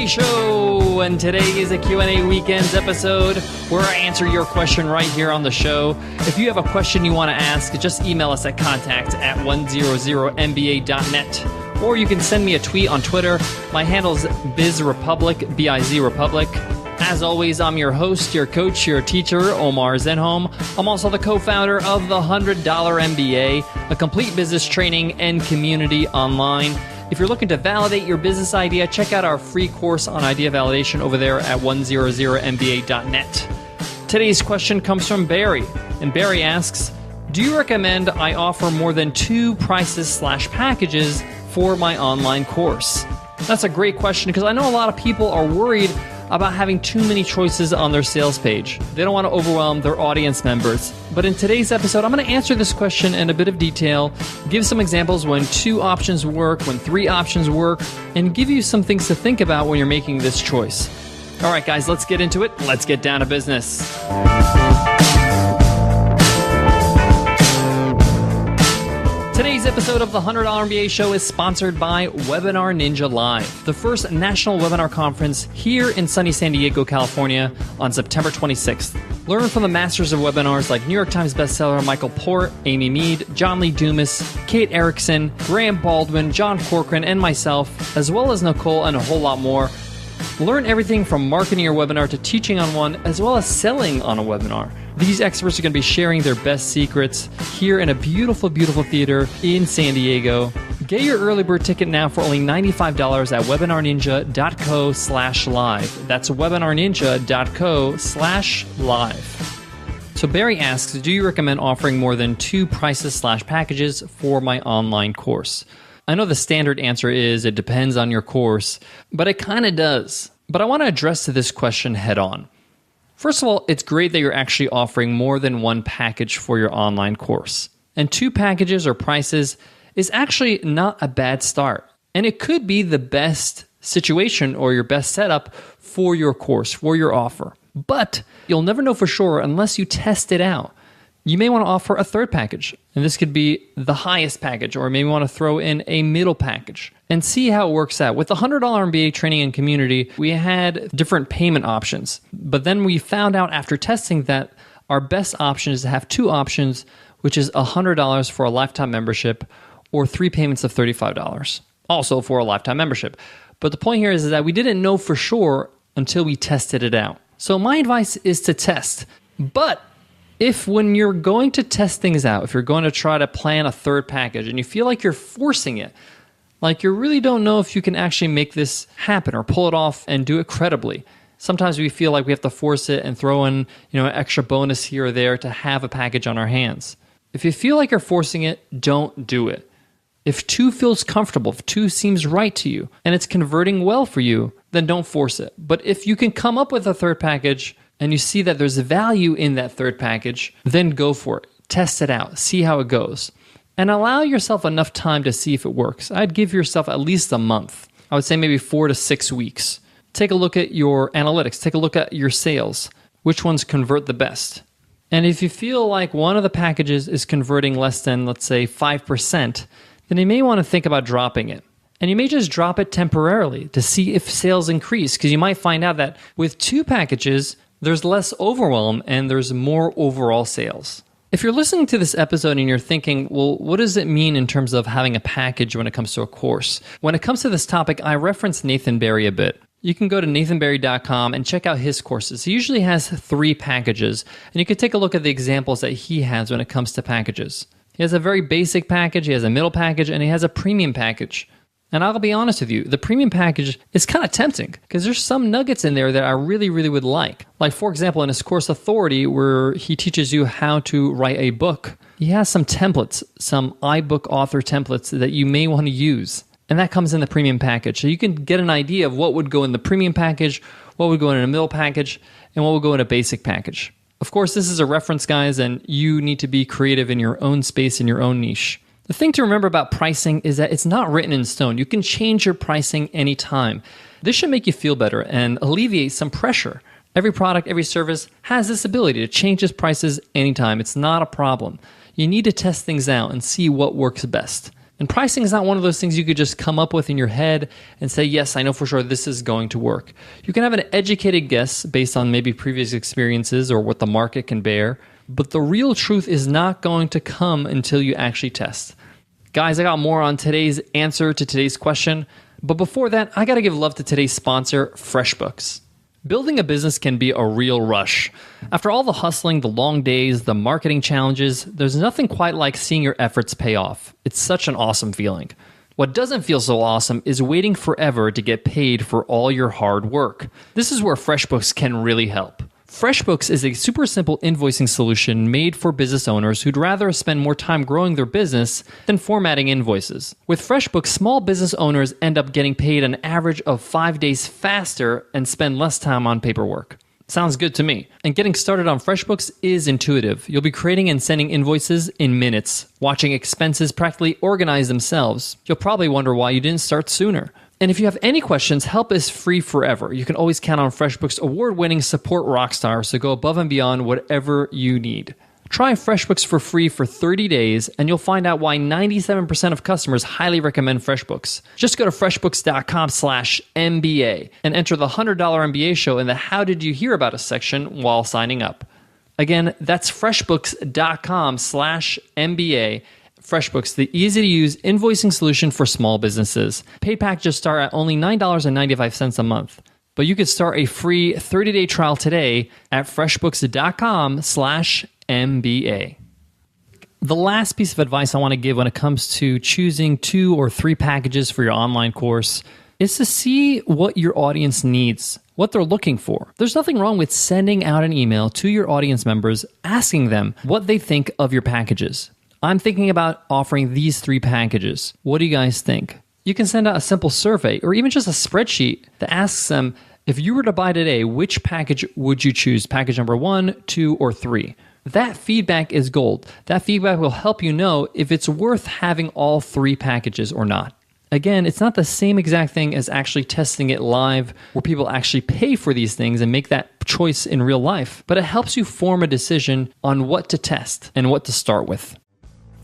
Show, and today is a Q&A Weekends episode where I answer your question right here on the show. If you have a question you want to ask, just email us at contact@100mba.net, or you can send me a tweet on Twitter. My handle is BizRepublic, B-I-Z Republic. As always, I'm your host, your coach, your teacher, Omar Zenhom. I'm also the co-founder of the $100 MBA, a complete business training and community online. If you're looking to validate your business idea, check out our free course on idea validation over there at 100mba.net. Today's question comes from Barry, and Barry asks, do you recommend I offer more than 2 prices/packages for my online course? That's a great question because I know a lot of people are worried about having too many choices on their sales page. They don't want to overwhelm their audience members. But in today's episode, I'm going to answer this question in a bit of detail, give some examples when 2 options work, when 3 options work, and give you some things to think about when you're making this choice. All right, guys, let's get into it. Let's get down to business. Today's episode of the $100 MBA Show is sponsored by Webinar Ninja Live, the first national webinar conference here in sunny San Diego, California on September 26th. Learn from the masters of webinars like New York Times bestseller Michael Port, Amy Mead, John Lee Dumas, Kate Erickson, Graham Baldwin, John Corcoran, and myself, as well as Nicole and a whole lot more. Learn everything from marketing your webinar to teaching on one, as well as selling on a webinar. These experts are going to be sharing their best secrets here in a beautiful, beautiful theater in San Diego. Get your early bird ticket now for only $95 at webinarninja.co/live. That's webinarninja.co/live. So Barry asks, do you recommend offering more than 2 prices/packages for my online course? I know the standard answer is it depends on your course, but it kind of does. But I want to address this question head on. First of all, it's great that you're actually offering more than 1 package for your online course. And 2 packages or prices is actually not a bad start. And it could be the best situation or your best setup for your course, for your offer. But you'll never know for sure unless you test it out. You may want to offer a 3rd package, and this could be the highest package, or maybe want to throw in a middle package and see how it works out. With the $100 MBA Training and Community, we had different payment options, but then we found out after testing that our best option is to have 2 options, which is $100 for a lifetime membership or 3 payments of $35, also for a lifetime membership. But the point here is that we didn't know for sure until we tested it out. So my advice is to test, but if when you're going to test things out, if you're going to try to plan a 3rd package and you feel like you're forcing it, like you really don't know if you can actually make this happen or pull it off and do it credibly. Sometimes we feel like we have to force it and throw in, an extra bonus here or there to have a package on our hands. If you feel like you're forcing it, don't do it. If 2 feels comfortable, if 2 seems right to you and it's converting well for you, then don't force it. But if you can come up with a 3rd package and you see that there's value in that 3rd package, then go for it. Test it out. See how it goes. And allow yourself enough time to see if it works. I'd give yourself at least a month. I would say maybe 4 to 6 weeks. Take a look at your analytics. Take a look at your sales. Which ones convert the best? And if you feel like one of the packages is converting less than, let's say, 5%, then you may want to think about dropping it. And you may just drop it temporarily to see if sales increase, because you might find out that with 2 packages, there's less overwhelm and there's more overall sales. If you're listening to this episode and you're thinking, well, what does it mean in terms of having a package when it comes to a course? When it comes to this topic, I reference Nathan Barry a bit. You can go to nathanbarry.com and check out his courses. He usually has 3 packages, and you can take a look at the examples that he has when it comes to packages. He has a very basic package, he has a middle package, and he has a premium package. And I'll be honest with you, the premium package is kind of tempting because there's some nuggets in there that I really, really would like. Like, for example, in his course Authority, where he teaches you how to write a book, he has some templates, some iBook author templates that you may want to use. And that comes in the premium package. So you can get an idea of what would go in the premium package, what would go in a middle package, and what would go in a basic package. Of course, this is a reference, guys, and you need to be creative in your own space, in your own niche. The thing to remember about pricing is that it's not written in stone. You can change your pricing anytime. This should make you feel better and alleviate some pressure. Every product, every service has this ability to change its prices anytime. It's not a problem. You need to test things out and see what works best. And pricing is not one of those things you could just come up with in your head and say, yes, I know for sure this is going to work. You can have an educated guess based on maybe previous experiences or what the market can bear, but the real truth is not going to come until you actually test. Guys, I got more on today's answer to today's question, but before that, I got to give love to today's sponsor, FreshBooks. Building a business can be a real rush. After all the hustling, the long days, the marketing challenges, there's nothing quite like seeing your efforts pay off. It's such an awesome feeling. What doesn't feel so awesome is waiting forever to get paid for all your hard work. This is where FreshBooks can really help. FreshBooks is a super simple invoicing solution made for business owners who'd rather spend more time growing their business than formatting invoices. With FreshBooks, small business owners end up getting paid an average of 5 days faster and spend less time on paperwork. Sounds good to me. And getting started on FreshBooks is intuitive. You'll be creating and sending invoices in minutes, watching expenses practically organize themselves. You'll probably wonder why you didn't start sooner. And if you have any questions, help is free forever. You can always count on FreshBooks' award-winning support rockstars to go above and beyond whatever you need. Try FreshBooks for free for 30 days, and you'll find out why 97% of customers highly recommend FreshBooks. Just go to freshbooks.com/MBA and enter the $100 MBA show in the How Did You Hear About Us section while signing up. Again, that's freshbooks.com/MBA. FreshBooks, the easy-to-use invoicing solution for small businesses. Paid packages start at only $9.95 a month. But you could start a free 30-day trial today at freshbooks.com/MBA. The last piece of advice I want to give when it comes to choosing 2 or 3 packages for your online course is to see what your audience needs, what they're looking for. There's nothing wrong with sending out an email to your audience members, asking them what they think of your packages. I'm thinking about offering these 3 packages. What do you guys think? You can send out a simple survey or even just a spreadsheet that asks them, if you were to buy today, which package would you choose? Package number 1, 2, or 3? That feedback is gold. That feedback will help you know if it's worth having all 3 packages or not. Again, it's not the same exact thing as actually testing it live where people actually pay for these things and make that choice in real life, but it helps you form a decision on what to test and what to start with.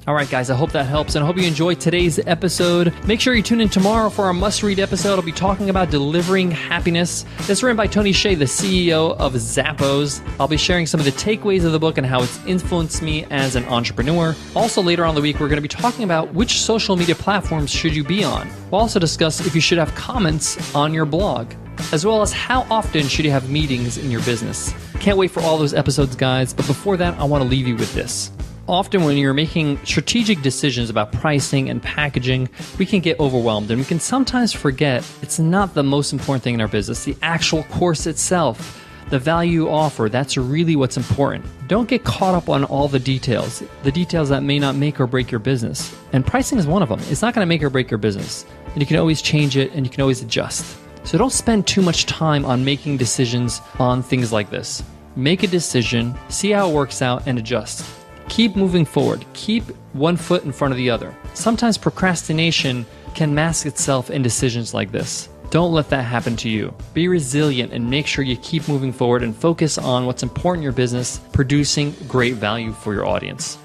All right, guys, I hope that helps, and I hope you enjoyed today's episode. Make sure you tune in tomorrow for our must-read episode. I'll be talking about delivering happiness. It's written by Tony Hsieh, the CEO of Zappos. I'll be sharing some of the takeaways of the book and how it's influenced me as an entrepreneur. Also, later on in the week, we're going to be talking about which social media platforms should you be on. We'll also discuss if you should have comments on your blog, as well as how often should you have meetings in your business. Can't wait for all those episodes, guys, but before that, I want to leave you with this. Often when you're making strategic decisions about pricing and packaging, we can get overwhelmed and we can sometimes forget it's not the most important thing in our business. The actual course itself, the value you offer, that's really what's important. Don't get caught up on all the details that may not make or break your business. And pricing is one of them. It's not going to make or break your business. And you can always change it and you can always adjust. So don't spend too much time on making decisions on things like this. Make a decision, see how it works out, and adjust. Keep moving forward. Keep one foot in front of the other. Sometimes procrastination can mask itself in decisions like this. Don't let that happen to you. Be resilient and make sure you keep moving forward and focus on what's important in your business, producing great value for your audience.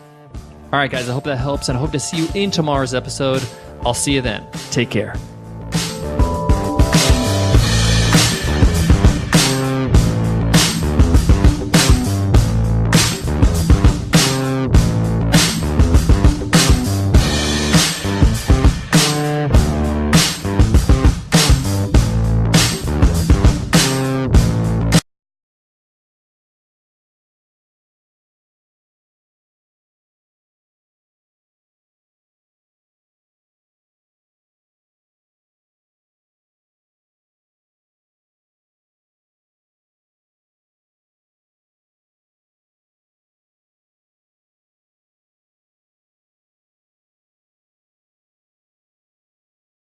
All right, guys, I hope that helps, and I hope to see you in tomorrow's episode. I'll see you then. Take care.